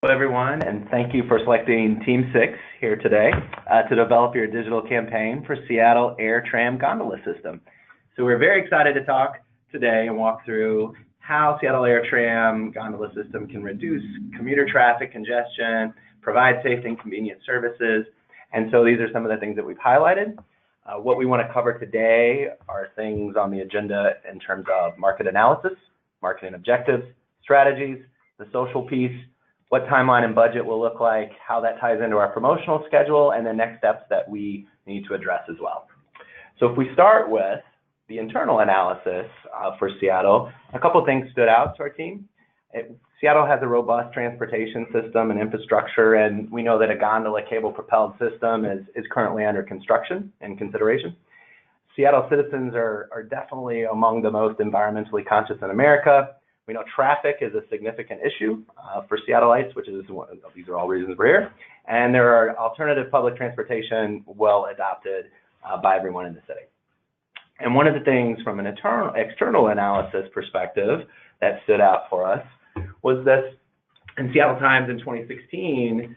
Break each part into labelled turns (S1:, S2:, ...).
S1: Hello, everyone, and thank you for selecting Team 6 here today to develop your digital campaign for Seattle Air Tram Gondola System. So we're very excited to talk today and walk through how Seattle Air Tram Gondola System can reduce commuter traffic congestion, provide safe and convenient services. And so these are some of the things that we've highlighted. What we want to cover today are things on the agenda in terms of market analysis, marketing objectives, strategies, the social piece, what timeline and budget will look like, how that ties into our promotional schedule, and the next steps that we need to address as well. So if we start with the internal analysis for Seattle, a couple of things stood out to our team. Seattle has a robust transportation system and infrastructure, and we know that a gondola cable-propelled system is currently under construction and consideration. Seattle citizens are definitely among the most environmentally conscious in America. We know traffic is a significant issue for Seattleites, which is these are all reasons we're here. And there are alternative public transportation well adopted by everyone in the city. And one of the things from an external analysis perspective that stood out for us was this, in Seattle Times in 2016,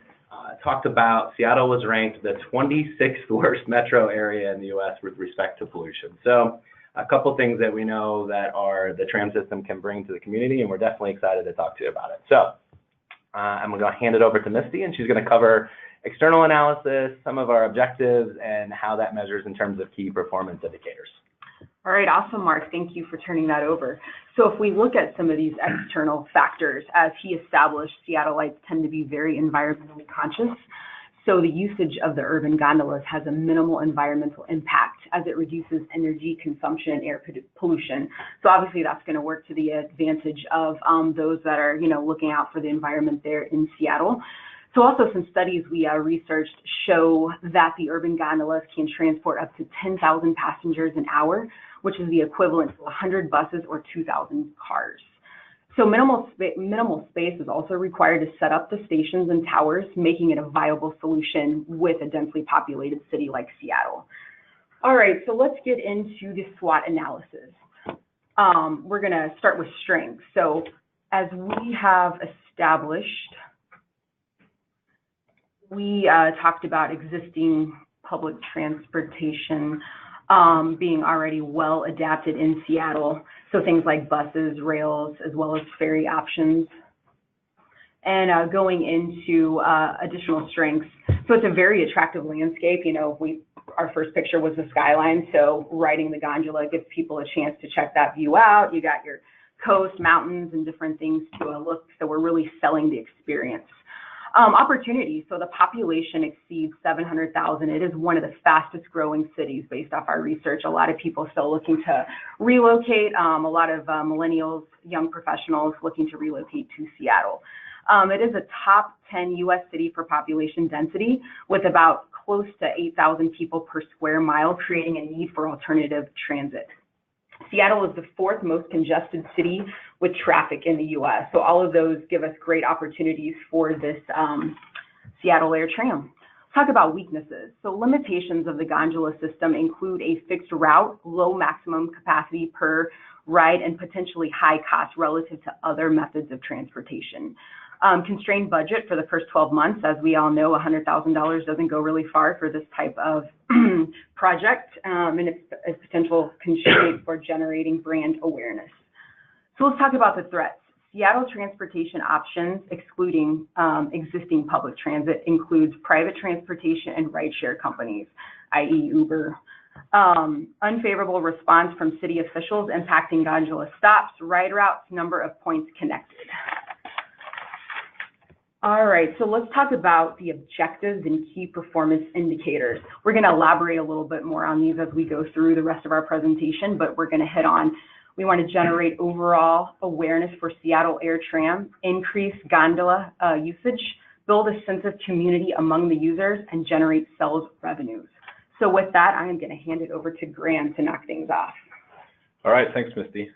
S1: talked about Seattle was ranked the 26th worst metro area in the US with respect to pollution. So a couple things that we know that the tram system can bring to the community, and we're definitely excited to talk to you about it. So I'm going to hand it over to Misty, and she's going to cover external analysis, some of our objectives, and how that measures in terms of key performance indicators.
S2: All right, awesome, Mark. Thank you for turning that over. So if we look at some of these external factors, as he established, Seattleites tend to be very environmentally conscious. So the usage of the urban gondolas has a minimal environmental impact as it reduces energy consumption and air pollution. So obviously that's going to work to the advantage of those that are, looking out for the environment there in Seattle. So also some studies we researched show that the urban gondolas can transport up to 10,000 passengers an hour, which is the equivalent to 100 buses or 2,000 cars. So minimal space is also required to set up the stations and towers, making it a viable solution with a densely populated city like Seattle. All right, so let's get into the SWOT analysis. We're going to start with strengths. So as we have established, we talked about existing public transportation being already well adapted in Seattle. So things like buses, rails, as well as ferry options. And going into additional strengths. So it's a very attractive landscape. Our first picture was the skyline. So riding the gondola gives people a chance to check that view out. You got your coast, mountains, and different things to look. So we're really selling the experience. Opportunities. So the population exceeds 700,000. It is one of the fastest growing cities based off our research. A lot of people still looking to relocate. A lot of millennials, young professionals looking to relocate to Seattle. It is a top 10 US city for population density with about close to 8,000 people per square mile, creating a need for alternative transit. Seattle is the fourth most congested city with traffic in the US. So all of those give us great opportunities for this Seattle Air Tram. Talk about weaknesses. So limitations of the gondola system include a fixed route, low maximum capacity per ride, and potentially high cost relative to other methods of transportation. Constrained budget for the first 12 months. As we all know, $100,000 doesn't go really far for this type of project, and it's a potential constraint for generating brand awareness. So let's talk about the threats. Seattle transportation options, excluding existing public transit, includes private transportation and rideshare companies, i.e. Uber. Unfavorable response from city officials impacting gondola stops, ride routes, number of points connected. All right, so let's talk about the objectives and key performance indicators. We're going to elaborate a little bit more on these as we go through the rest of our presentation, but we're going to hit on, we want to generate overall awareness for Seattle Air Tram, increase gondola usage, build a sense of community among the users, and generate sales revenues. So with that, I am going to hand it over to Graham to knock things off.
S3: All right, thanks, Misty.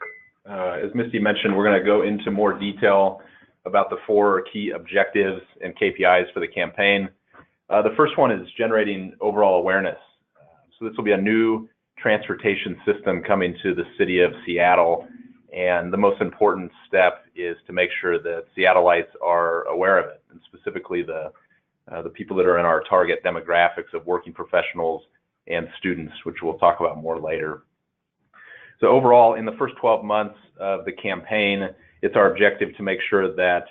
S3: As Misty mentioned, we're going to go into more detail about the 4 key objectives and KPIs for the campaign. The first one is generating overall awareness. So this will be a new transportation system coming to the city of Seattle, and the most important step is to make sure that Seattleites are aware of it. And specifically the people that are in our target demographics of working professionals and students, which we'll talk about more later. So overall, in the first 12 months of the campaign, it's our objective to make sure that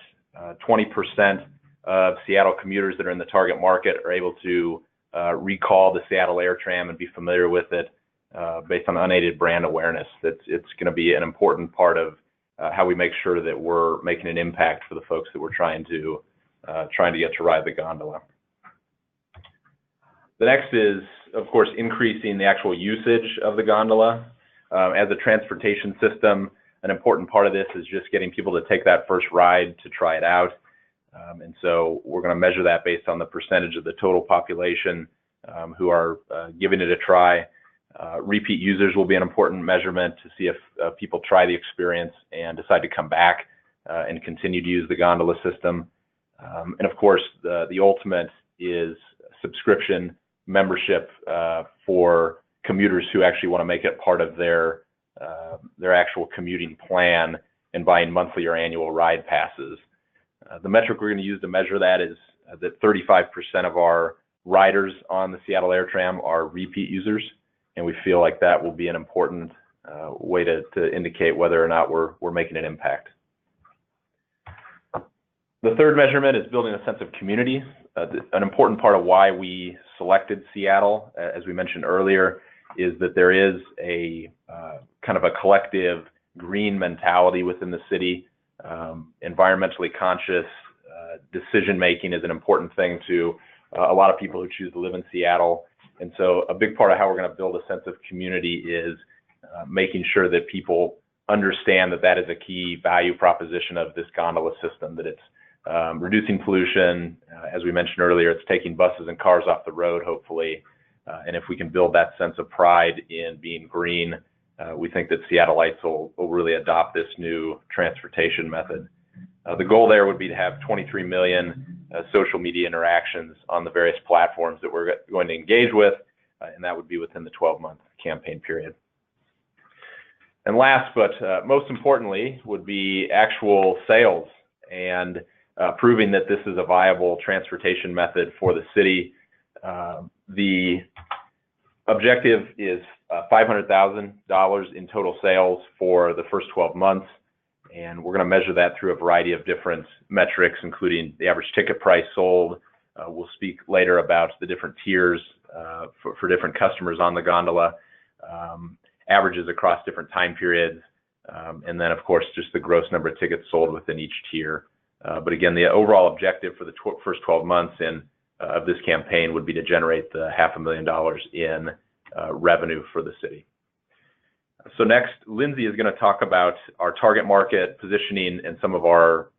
S3: 20% of Seattle commuters that are in the target market are able to recall the Seattle Air Tram and be familiar with it based on unaided brand awareness. It's going to be an important part of how we make sure that we're making an impact for the folks that we're trying to get to ride the gondola. The next is, of course, increasing the actual usage of the gondola. As a transportation system, an important part of this is just getting people to take that first ride to try it out. And so we're going to measure that based on the percentage of the total population who are giving it a try. Repeat users will be an important measurement to see if people try the experience and decide to come back and continue to use the gondola system. And of course, the ultimate is subscription membership for commuters who actually want to make it part of their actual commuting plan and buying monthly or annual ride passes. The metric we're going to use to measure that is that 35% of our riders on the Seattle Air Tram are repeat users, and we feel like that will be an important way to indicate whether or not we're making an impact. The third measurement is building a sense of community. An important part of why we selected Seattle, as we mentioned earlier, is that there is a kind of a collective green mentality within the city. Environmentally conscious decision-making is an important thing to a lot of people who choose to live in Seattle. And so a big part of how we're going to build a sense of community is making sure that people understand that that is a key value proposition of this gondola system, that it's reducing pollution. As we mentioned earlier, it's taking buses and cars off the road, hopefully. And if we can build that sense of pride in being green, we think that Seattleites will really adopt this new transportation method. The goal there would be to have 23 million social media interactions on the various platforms that we're going to engage with, and that would be within the 12-month campaign period. And last, but most importantly, would be actual sales and proving that this is a viable transportation method for the city. The objective is $500,000 in total sales for the first 12 months, and we're going to measure that through a variety of different metrics, including the average ticket price sold. We'll speak later about the different tiers for different customers on the gondola, averages across different time periods, and then, of course, just the gross number of tickets sold within each tier. But again, the overall objective for the first 12 months of this campaign would be to generate the $500,000 in revenue for the city. So next, Lindsay is going to talk about our target market positioning and some of our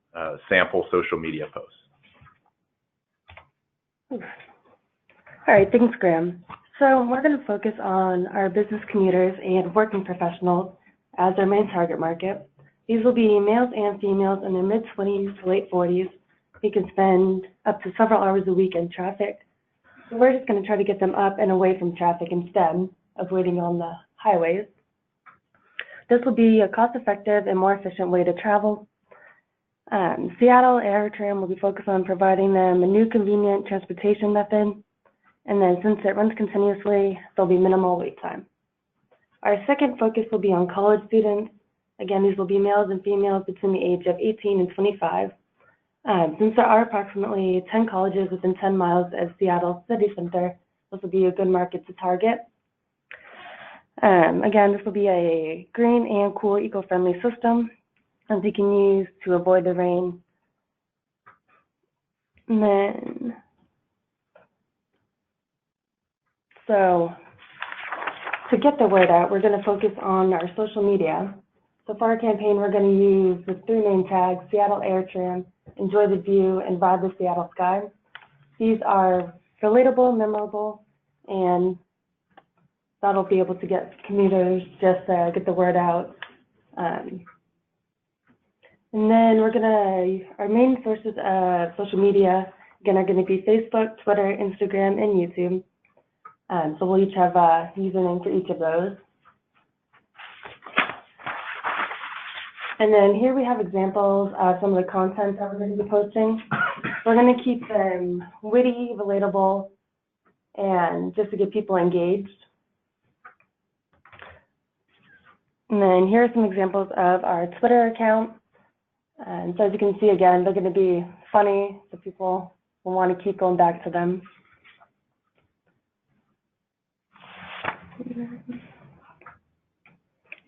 S3: sample social media posts.
S4: All right, thanks, Graham. So we're going to focus on our business commuters and working professionals as our main target market. These will be males and females in their mid-20s to late 40s. They can spend up to several hours a week in traffic. So we're just going to try to get them up and away from traffic instead of waiting on the highways. This will be a cost-effective and more efficient way to travel. Seattle Air Tram will be focused on providing them a new convenient transportation method. And then since it runs continuously, there'll be minimal wait time. Our second focus will be on college students. Again, these will be males and females between the age of 18 and 25. Since there are approximately 10 colleges within 10 miles of Seattle City Center, this will be a good market to target. Again, this will be a green and cool eco-friendly system that they can use to avoid the rain. And then, so to get the word out, we're going to focus on our social media. So for our campaign, we're going to use the three main tags: Seattle Air Tram, Enjoy the View, and Vibe the Seattle Sky. These are relatable, memorable, and that'll be able to get commuters just get the word out. And then our main sources of social media, again, are going to be Facebook, Twitter, Instagram, and YouTube. So we'll each have a username for each of those. And then here we have examples of some of the content that we're going to be posting. We're going to keep them witty, relatable, and just to get people engaged. And then here are some examples of our Twitter account. And so as you can see, again, they're going to be funny, so people will want to keep going back to them.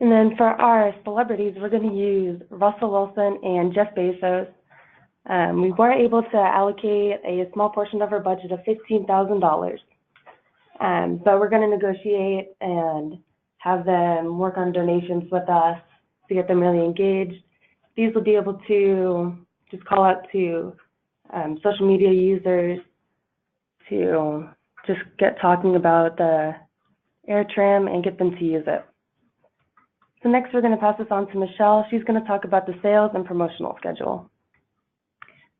S4: And then for our celebrities, we're going to use Russell Wilson and Jeff Bezos. We were able to allocate a small portion of our budget of $15,000. But we're going to negotiate and have them work on donations with us to get them really engaged. These will be able to just call out to social media users to just get talking about the air tram and get them to use it. So next we're going to pass this on to Michelle. She's going to talk about the sales and promotional schedule.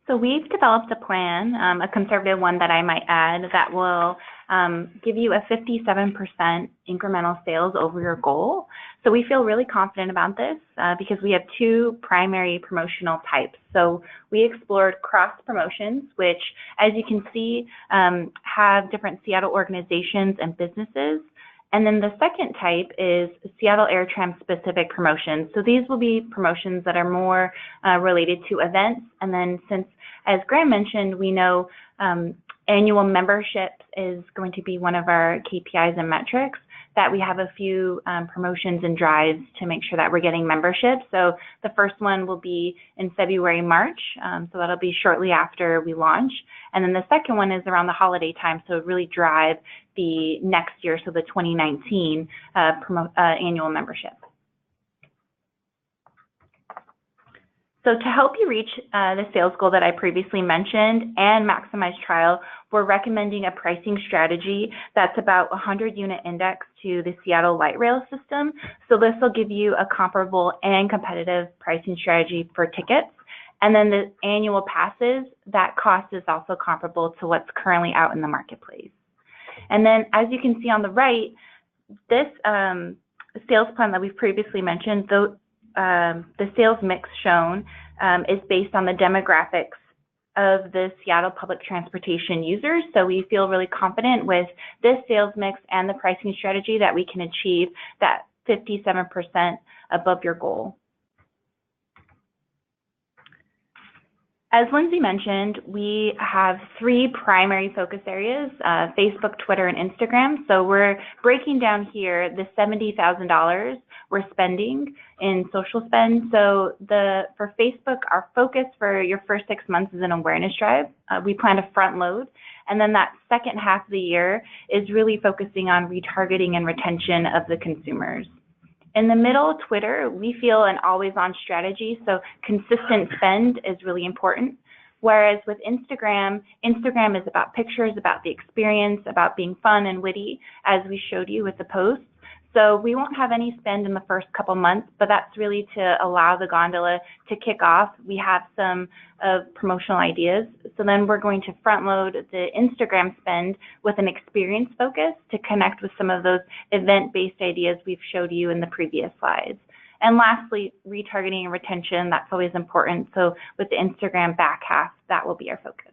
S5: So we've developed a plan, a conservative one that I might add, that will give you a 57% incremental sales over your goal. So we feel really confident about this because we have two primary promotional types. So we explored cross promotions, which, as you can see, have different Seattle organizations and businesses. And then the second type is Seattle Air Tram specific promotions. So these will be promotions that are more related to events. And then since, as Graham mentioned, we know annual membership is going to be one of our KPIs and metrics, that we have a few promotions and drives to make sure that we're getting membership. So the first one will be in February, March. So that'll be shortly after we launch. And then the second one is around the holiday time. So really drive the next year, so the 2019 annual membership. So to help you reach the sales goal that I previously mentioned and maximize trial, we're recommending a pricing strategy that's about 100 unit index to the Seattle light rail system. So this will give you a comparable and competitive pricing strategy for tickets. And then the annual passes, that cost is also comparable to what's currently out in the marketplace. And then as you can see on the right, this sales plan that we've previously mentioned, the sales mix shown is based on the demographics of the Seattle public transportation users. So we feel really confident with this sales mix and the pricing strategy that we can achieve that 57% above your goal. As Lindsay mentioned, we have three primary focus areas, Facebook, Twitter, and Instagram. So we're breaking down here the $70,000 we're spending in social spend. So for Facebook, our focus for your first 6 months is an awareness drive. We plan to front load. And then that second half of the year is really focusing on retargeting and retention of the consumers. In the middle, Twitter, we feel an always-on strategy, so consistent spend is really important. Whereas with Instagram, Instagram is about pictures, about the experience, about being fun and witty, as we showed you with the posts. So we won't have any spend in the first couple months, but that's really to allow the gondola to kick off. We have some promotional ideas. So then we're going to front load the Instagram spend with an experience focus to connect with some of those event-based ideas we've showed you in the previous slides. And lastly, retargeting and retention, that's always important. So with the Instagram back half, that will be our focus.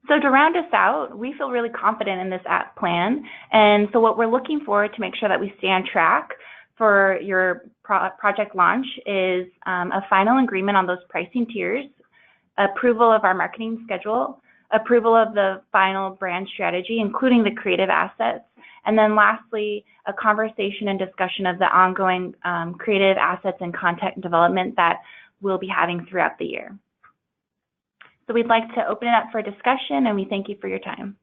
S5: So to round us out, we feel really confident in this app plan. And so what we're looking for to make sure that we stay on track for your project launch is a final agreement on those pricing tiers, approval of our marketing schedule, approval of the final brand strategy, including the creative assets, and then lastly, a conversation and discussion of the ongoing creative assets and content development that we'll be having throughout the year. So we'd like to open it up for discussion, and we thank you for your time.